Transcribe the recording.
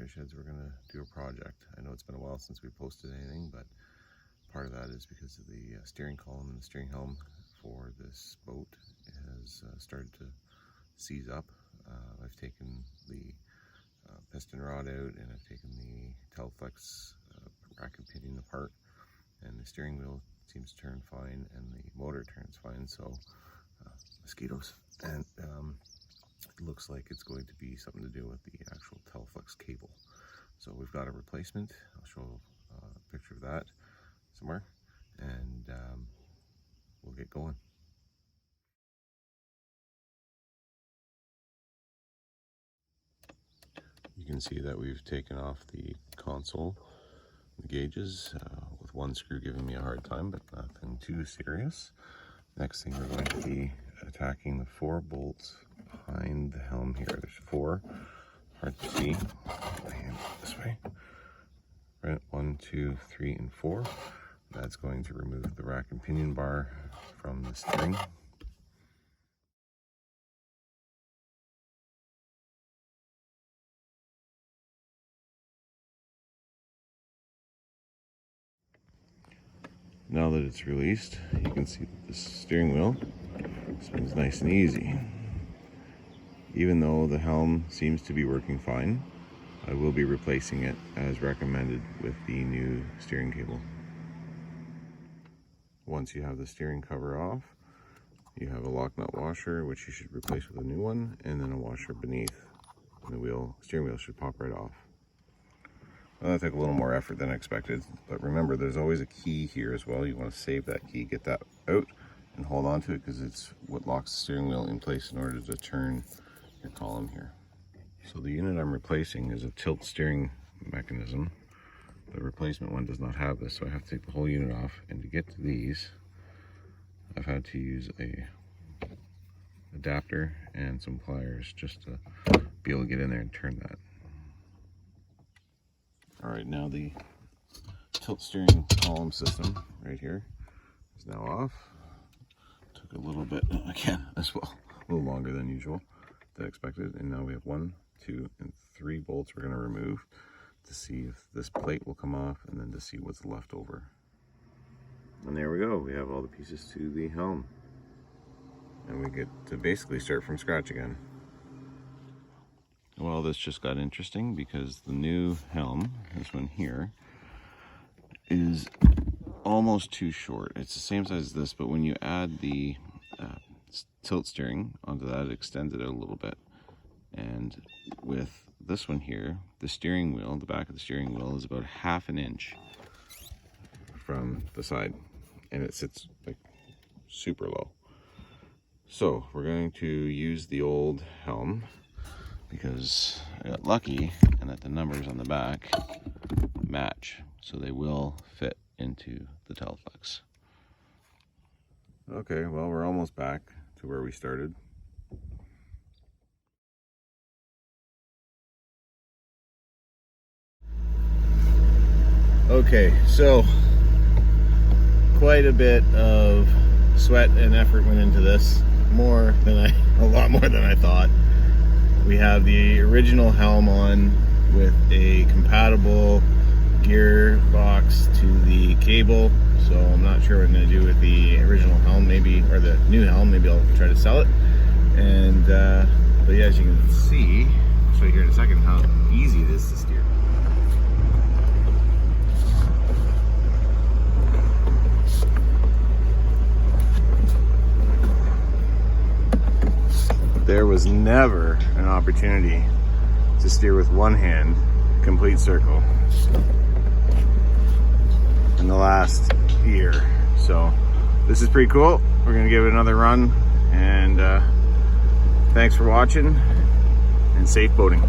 Sheds, we're going to do a project. I know it's been a while since we posted anything, but part of that is because of the steering column and the steering helm for this boat has started to seize up. I've taken the piston rod out, and I've taken the teleflex rack and pinion apart, and the steering wheel seems to turn fine and the motor turns fine, so mosquitoes, and it looks like it's going to be something to do with the actual teleflex cable. So we've got a replacement. I'll show a picture of that somewhere, and we'll get going. You can see that we've taken off the console, the gauges, with one screw giving me a hard time, but nothing too serious. Next thing, we're going to be attacking the 4 bolts behind the helm here. There's 4, hard to see. And this way. Right, 1, 2, 3, and 4. That's going to remove the rack and pinion bar from the steering. Now that it's released, you can see that the steering wheel spins nice and easy. Even though the helm seems to be working fine, I will be replacing it as recommended with the new steering cable. Once you have the steering cover off, you have a lock nut washer, which you should replace with a new one, and then a washer beneath, and the steering wheel should pop right off. Well, that took a little more effort than I expected, but remember, there's always a key here as well. You want to save that key, get that out, and hold on to it, because it's what locks the steering wheel in place in order to turn your column here. So the unit I'm replacing is a tilt steering mechanism. The replacement one does not have this, so I have to take the whole unit off, and to get to these, I've had to use a adapter and some pliers just to be able to get in there and turn that. Alright, now the tilt steering column system right here is now off. Took a little bit, again, as well, a little longer than usual, than expected. And now we have 1, 2, and 3 bolts we're going to remove to see if this plate will come off, and then to see what's left over. And there we go, we have all the pieces to the helm. And we get to basically start from scratch again. Well, this just got interesting because the new helm, this one here, is almost too short. It's the same size as this, but when you add the tilt steering onto that, it extends it out a little bit. And with this one here, the steering wheel, the back of the steering wheel is about 1/2 inch from the side, and it sits like super low. So we're going to use the old helm, because I got lucky and that the numbers on the back match, so they will fit into the teleflex. Okay, well, we're almost back to where we started. Okay, so quite a bit of sweat and effort went into this, a lot more than I thought. We have the original helm on with a compatible gearbox to the cable, so I'm not sure what I'm going to do with the original helm, maybe, or the new helm. Maybe I'll try to sell it. And but yeah, as you can see, I'll show you here in a second how easy it is to steer. There was never an opportunity to steer with one hand, complete circle, in the last year. So this is pretty cool. We're gonna give it another run, and thanks for watching, and safe boating.